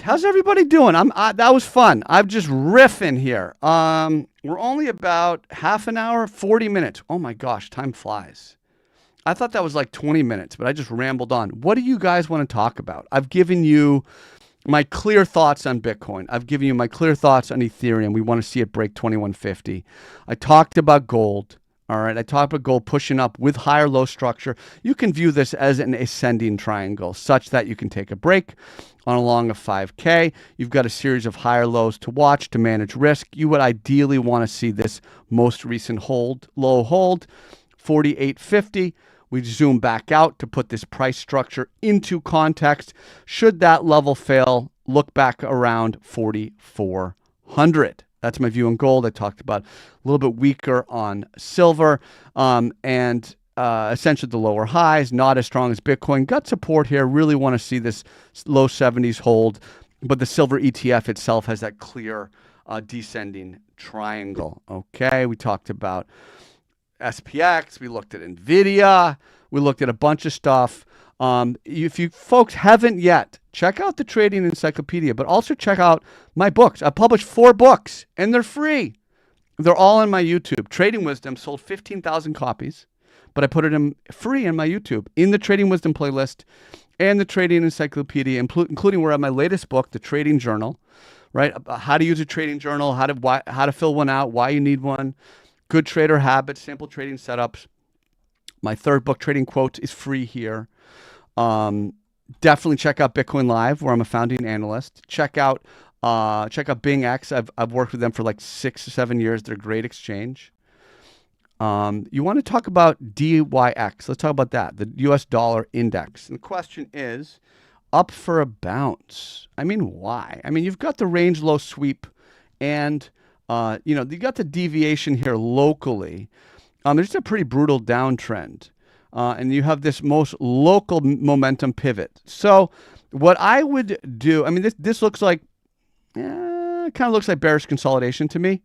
[SPEAKER 1] How's everybody doing? That was fun. I'm just riffing here. We're only about half an hour, 40 minutes. Oh my gosh, time flies. I thought that was like 20 minutes, but I just rambled on. What do you guys want to talk about? I've given you my clear thoughts on Bitcoin. I've given you my clear thoughts on Ethereum. We want to see it break 2150. I talked about gold. All right, I talked about gold pushing up with higher low structure. You can view this as an ascending triangle such that you can take a break on a long of 5K. You've got a series of higher lows to watch to manage risk. You would ideally want to see this most recent low hold, 48.50. We zoom back out to put this price structure into context. Should that level fail, look back around 4,400. That's my view on gold. I talked about a little bit weaker on silver and essentially the lower highs, not as strong as Bitcoin. Got support here. Really want to see this low 70s hold. But the silver ETF itself has that clear descending triangle. Okay, we talked about SPX. We looked at NVIDIA. We looked at a bunch of stuff. If you folks haven't yet, check out the Trading Encyclopedia, but also check out my books. I published 4 books, and they're free. They're all on my YouTube. Trading Wisdom sold 15,000 copies, but I put it in free in my YouTube, in the Trading Wisdom playlist and the Trading Encyclopedia, including where I have my latest book, the Trading Journal, right? How to use a trading journal, how to fill one out, why you need one, good trader habits, simple trading setups. My 3rd book, Trading Quotes, is free here. Definitely check out Bitcoin Live, where I'm a founding analyst. Check out BingX. I've worked with them for like 6 or 7 years. They're a great exchange. You want to talk about DYX. Let's talk about that, the US dollar index. And the question is, up for a bounce. I mean, why? I mean, you've got the range low sweep and, you got the deviation here locally. There's a pretty brutal downtrend. And you have this most local momentum pivot. So what I would do, I mean, this looks like, kind of looks like bearish consolidation to me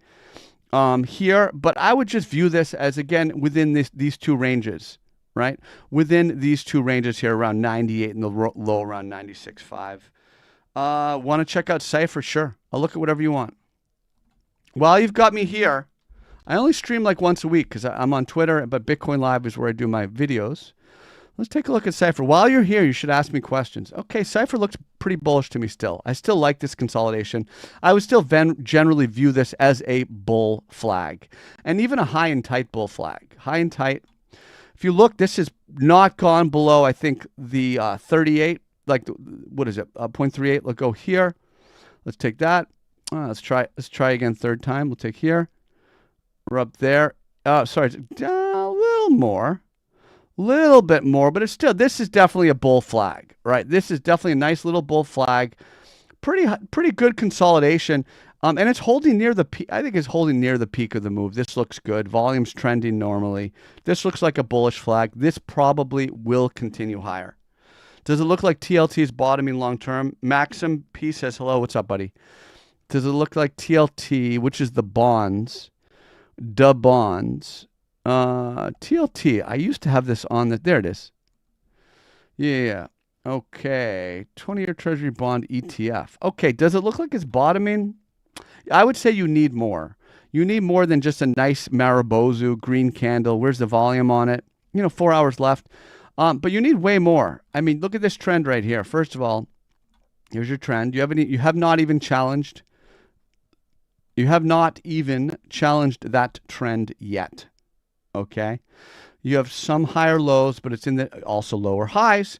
[SPEAKER 1] here, but I would just view this as, again, within these 2 ranges, right? Within these 2 ranges here, around 98 and the low around 96.5. Want to check out Cypher? Sure. I'll look at whatever you want. While you've got me here, I only stream like once a week because I'm on Twitter, but Bitcoin Live is where I do my videos. Let's take a look at Cypher. While you're here, you should ask me questions. Okay, Cypher looks pretty bullish to me still. I still like this consolidation. I would still generally view this as a bull flag, and even a high and tight bull flag. High and tight. If you look, this has not gone below, I think, the 38. Like, what is it? 0.38. Let's go here. Let's take that. Let's try again 3rd time. We'll take here. We're up there. Sorry, a little bit more, but it's still, this is definitely a bull flag, right? This is definitely a nice little bull flag. Pretty good consolidation. And it's holding near the peak. I think it's holding near the peak of the move. This looks good. Volume's trending normally. This looks like a bullish flag. This probably will continue higher. Does it look like TLT is bottoming long term? Maxim P says, hello, what's up, buddy? Does it look like TLT, which is the bonds, TLT, I used to have this on there it is. Yeah. Okay. 20-year Treasury bond ETF. Okay. Does it look like it's bottoming? I would say you need more. You need more than just a nice Maribozu green candle. Where's the volume on it? 4 hours left. But you need way more. I mean, look at this trend right here. First of all, here's your trend. You have not even challenged that trend yet. Okay. You have some higher lows, but it's also lower highs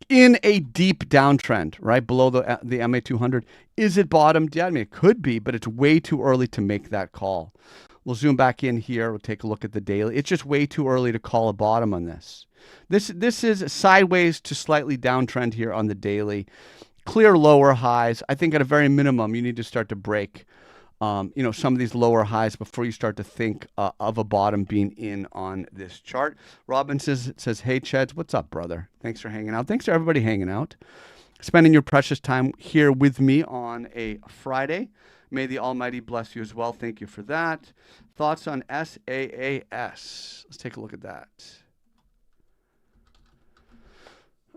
[SPEAKER 1] in a deep downtrend, right? Below the MA200. Is it bottomed? Yeah, I mean, it could be, but it's way too early to make that call. We'll zoom back in here. We'll take a look at the daily. It's just way too early to call a bottom on this. This is sideways to slightly downtrend here on the daily. Clear lower highs. I think at a very minimum, you need to start to break some of these lower highs before you start to think of a bottom being in on this chart. Robin says, hey, Cheds, what's up, brother? Thanks for hanging out. Thanks to everybody hanging out, spending your precious time here with me on a Friday. May the Almighty bless you as well. Thank you for that. Thoughts on SAAS? Let's take a look at that.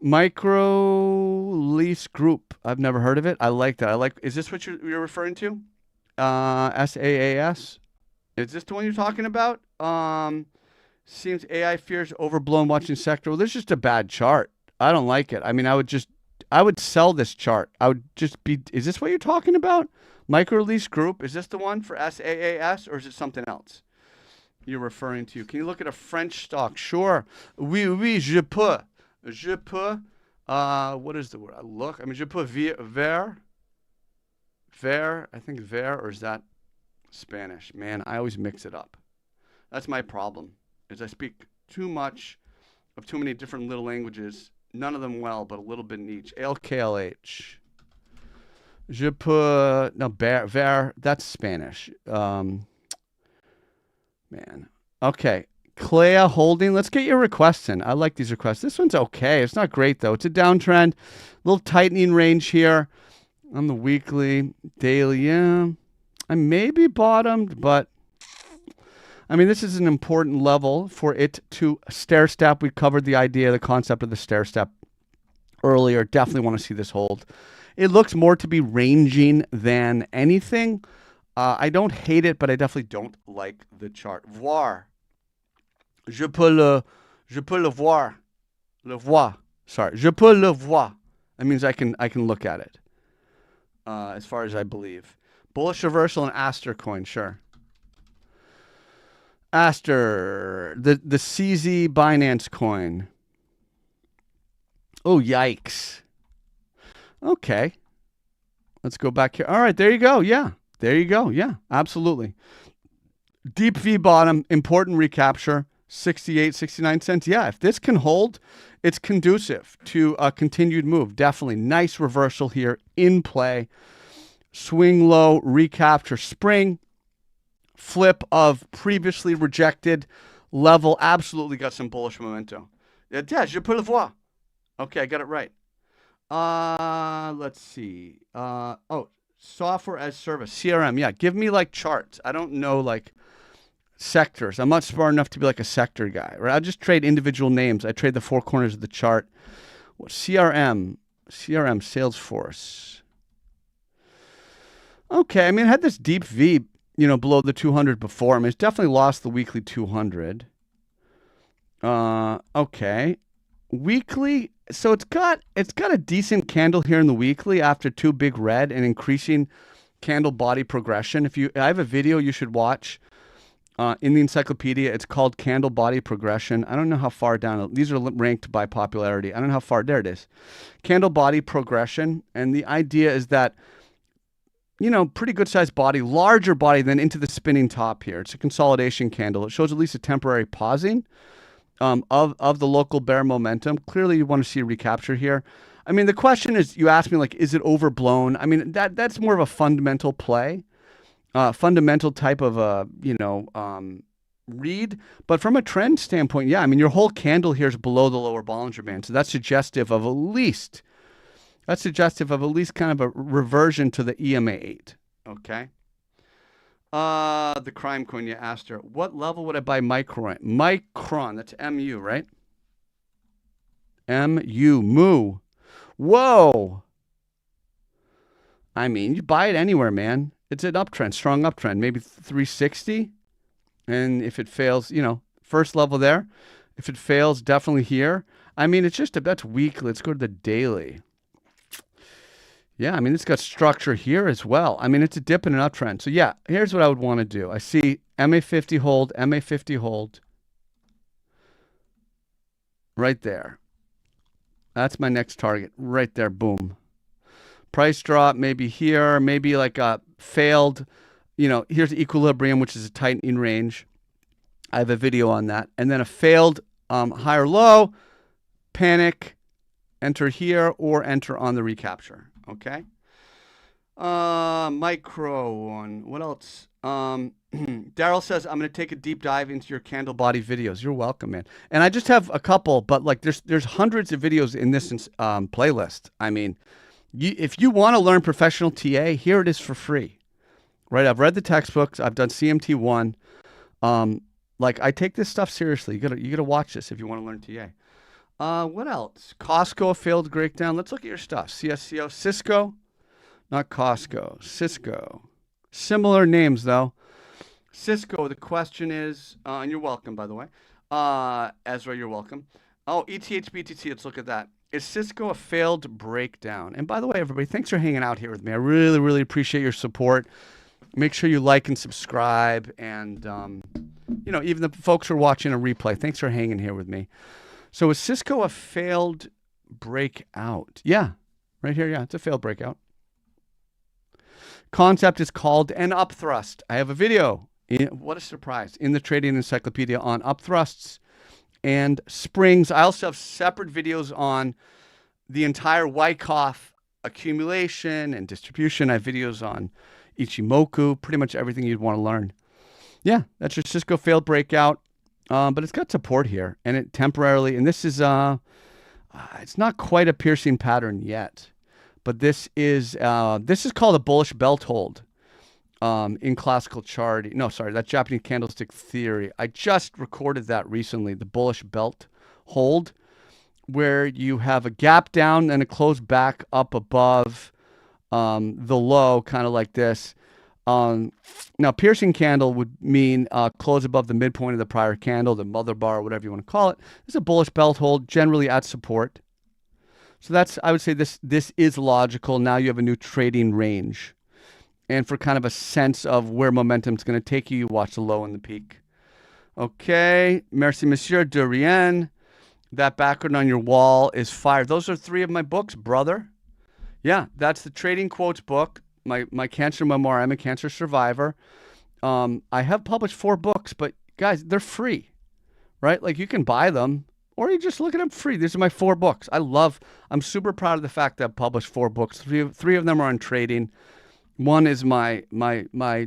[SPEAKER 1] Micro Lease Group. I've never heard of it. I like that. Is this what you're referring to? SAAS. Is this the one you're talking about? Seems AI fears overblown watching sector. Well, this is just a bad chart. I don't like it. I mean, I would sell this chart. Is this what you're talking about? Micro Lease Group. Is this the one for SAAS or is it something else you're referring to? Can you look at a French stock? Sure. Oui, je peux. What is the word? Je peux ver, I think ver, or is that Spanish? Man, I always mix it up. That's my problem, is I speak too much of too many different little languages, none of them well, but a little bit in each. LKLH. Je peux, no, ver, that's Spanish. Man. Okay. Clea Holding, let's get your requests in. I like these requests. This one's okay. It's not great, though. It's a downtrend. Little tightening range here on the weekly, daily. Yeah, I may be bottomed, but I mean, this is an important level for it to stair step. We covered the concept of the stair step earlier. Definitely want to see this hold. It looks more to be ranging than anything. I don't hate it, but I definitely don't like the chart. Voir. Je peux le voir. Le voir. Sorry. Je peux le voir. That means I can look at it. As far as I believe. Bullish reversal and Aster coin, sure. Aster, the CZ Binance coin. Oh, yikes. Okay. Let's go back here. All right, there you go. Yeah. There you go. Yeah, absolutely. Deep V bottom, important recapture, 68, 69 cents. Yeah, if this can hold, it's conducive to a continued move. Definitely nice reversal here in play. Swing low, recapture spring, flip of previously rejected level. Absolutely got some bullish momentum. Yeah, je peux le voir. Okay, I got it right. Let's see. Oh, software as service, CRM. Yeah, give me like charts. I don't know like sectors. I'm not smart enough to be like a sector guy, right? I just trade individual names. I trade the four corners of the chart. CRM, Salesforce. Okay, I mean, it had this deep V, below the 200 before. I mean, it's definitely lost the weekly 200. Okay. Weekly, so it's got a decent candle here in the weekly after two big red and increasing candle body progression. I have a video you should watch in the encyclopedia. It's called Candle Body Progression. I don't know how far down. These are ranked by popularity. I don't know how far. There it is. Candle Body Progression. And the idea is that, pretty good sized body, larger body than into the spinning top here. It's a consolidation candle. It shows at least a temporary pausing of the local bear momentum. Clearly, you want to see a recapture here. I mean, the question is, you asked me, like, is it overblown? I mean, that's more of a fundamental play, fundamental type of a, read. But from a trend standpoint, yeah, I mean, your whole candle here is below the lower Bollinger Band. So that's suggestive of at least kind of a reversion to the EMA 8. Okay. The crime coin, you asked her, what level would I buy Micron? That's MU, right? MU, moo. Whoa. I mean, you buy it anywhere, man. It's an uptrend, strong uptrend, maybe 360. And if it fails, first level there. If it fails, definitely here. I mean, it's just, that's weekly. Let's go to the daily. Yeah, I mean, it's got structure here as well. I mean, it's a dip and an uptrend. So, yeah, here's what I would want to do. I see MA50 hold, MA50 hold. Right there. That's my next target. Right there, boom. Price drop, maybe here, maybe like a failed, here's equilibrium, which is a tightening range. I have a video on that. And then a failed higher low, panic, enter here, or enter on the recapture. Okay. Micro one. What else? Daryl says, I'm going to take a deep dive into your candle body videos. You're welcome, man. And I just have a couple, but like there's hundreds of videos in this playlist. I mean, if you want to learn professional TA, here it is for free. Right? I've read the textbooks. I've done CMT 1. Like I take this stuff seriously. You gotta watch this if you want to learn TA. What else? Costco, a failed breakdown. Let's look at your stuff. CSCO, Cisco, not Costco, Cisco. Similar names, though. Cisco, the question is, and you're welcome, by the way. Ezra, you're welcome. Oh, ETH BTC, let's look at that. Is Cisco a failed breakdown? And by the way, everybody, thanks for hanging out here with me. I really, really appreciate your support. Make sure you like and subscribe. And, even the folks who are watching a replay, thanks for hanging here with me. So is Cisco a failed breakout? Yeah, right here. Yeah, it's a failed breakout. Concept is called an upthrust. I have a video, what a surprise, in the Trading Encyclopedia on upthrusts and springs. I also have separate videos on the entire Wyckoff accumulation and distribution. I have videos on Ichimoku, pretty much everything you'd want to learn. Yeah, that's your Cisco failed breakout. But it's got support here, and it temporarily, and this is, it's not quite a piercing pattern yet, but this is called a bullish belt hold, in classical chart. No, sorry, that's Japanese candlestick theory. I just recorded that recently, the bullish belt hold, where you have a gap down and a close back up above the low, kind of like this. Now, piercing candle would mean close above the midpoint of the prior candle, the mother bar, whatever you want to call it. This is a bullish belt hold, generally at support. So that's, I would say this is logical. Now you have a new trading range. And for kind of a sense of where momentum's going to take you, you watch the low and the peak. Okay, merci monsieur de rien. That background on your wall is fire. Those are 3 of my books, brother. Yeah, that's the Trading Quotes book, my cancer memoir. I'm a cancer survivor. I have published 4 books, but guys, they're free, right? Like you can buy them or you just look at them free. These are my 4 books. I'm super proud of the fact that I've published 4 books. Three of them are on trading. One is my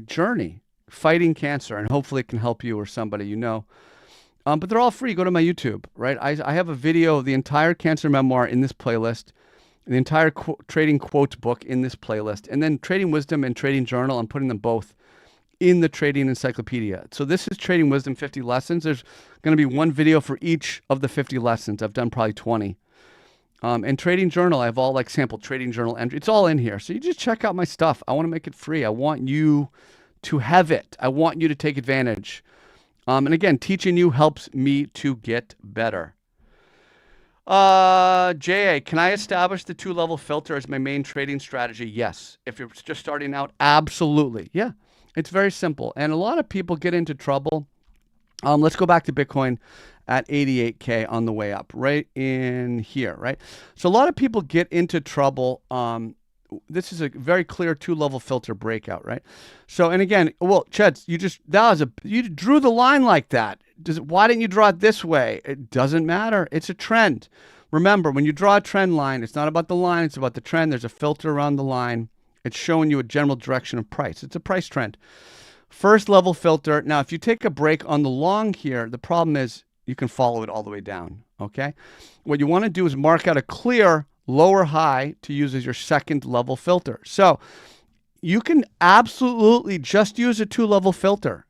[SPEAKER 1] journey fighting cancer, and hopefully it can help you or somebody you know. But they're all free. Go to my YouTube, right? I have a video of the entire cancer memoir in this playlist, the entire Trading Quotes book in this playlist, and then Trading Wisdom and Trading Journal. I'm putting them both in the Trading Encyclopedia. So this is Trading Wisdom 50 Lessons. There's going to be one video for each of the 50 lessons. I've done probably 20. And Trading Journal, I have all like sample Trading Journal entry. It's all in here. So you just check out my stuff. I want to make it free. I want you to have it. I want you to take advantage. And again, teaching you helps me to get better. JA, can I establish the 2-level filter as my main trading strategy? Yes. If you're just starting out, absolutely. Yeah, it's very simple. And a lot of people get into trouble. Let's go back to Bitcoin at 88K on the way up, right in here, right? So a lot of people get into trouble. This is a very clear 2-level filter breakout, right? So, and again, well, Cheds, you drew the line like that. Why didn't you draw it this way? It doesn't matter. It's a trend. Remember, when you draw a trend line, it's not about the line, it's about the trend. There's a filter around the line. It's showing you a general direction of price. It's a price trend. First level filter. Now, if you take a break on the long here, the problem is you can follow it all the way down, okay? What you want to do is mark out a clear lower high to use as your second level filter. So you can absolutely just use a 2-level filter,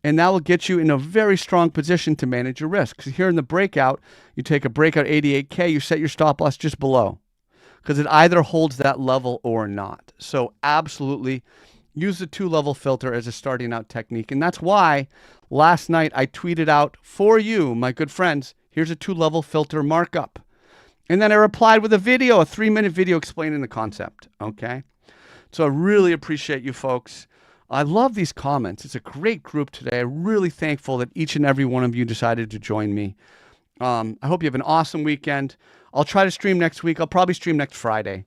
[SPEAKER 1] and that will get you in a very strong position to manage your risk. Because here in the breakout, you take a breakout 88K, you set your stop loss just below, because it either holds that level or not. So absolutely use the 2-level filter as a starting out technique. And that's why last night I tweeted out for you, my good friends, here's a 2-level filter markup. And then I replied with a video, a 3-minute video explaining the concept, okay? So I really appreciate you folks. I love these comments. It's a great group today. I'm really thankful that each and every one of you decided to join me. I hope you have an awesome weekend. I'll try to stream next week. I'll probably stream next Friday.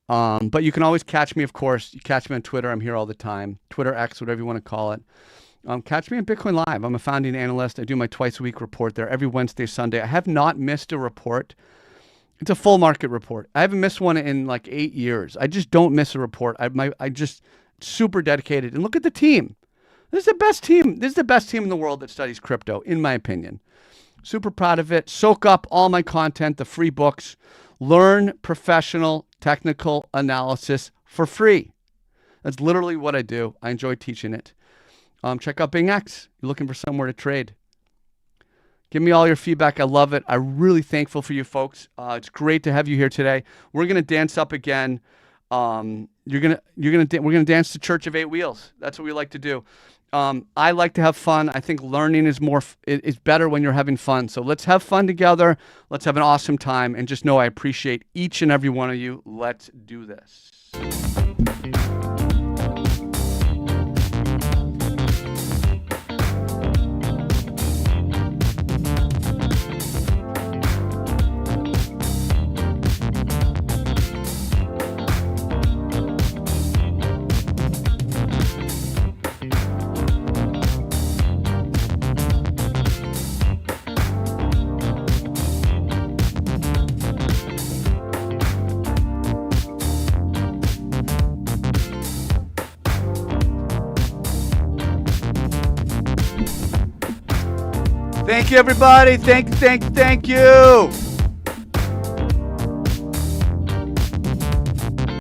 [SPEAKER 1] But you can always catch me, of course. You catch me on Twitter. I'm here all the time. Twitter, X, whatever you want to call it. Catch me on Bitcoin Live. I'm a founding analyst. I do my twice-a-week report there every Wednesday, Sunday. I have not missed a report. It's a full market report. I haven't missed one in like 8 years. I just don't miss a report. I just super dedicated. And look at the team. This is the best team. This is the best team in the world that studies crypto, in my opinion. Super proud of it. Soak up all my content, the free books. Learn professional technical analysis for free. That's literally what I do. I enjoy teaching it. Check out Bing X. You're looking for somewhere to trade. Give me all your feedback. I love it. I'm really thankful for you folks. It's great to have you here today. We're gonna dance up again. We're gonna dance to Church of 8 Wheels. That's what we like to do. I like to have fun. I think learning is better when you're having fun. So let's have fun together. Let's have an awesome time. And just know I appreciate each and every one of you. Let's do this. Thank you, everybody. Thank you.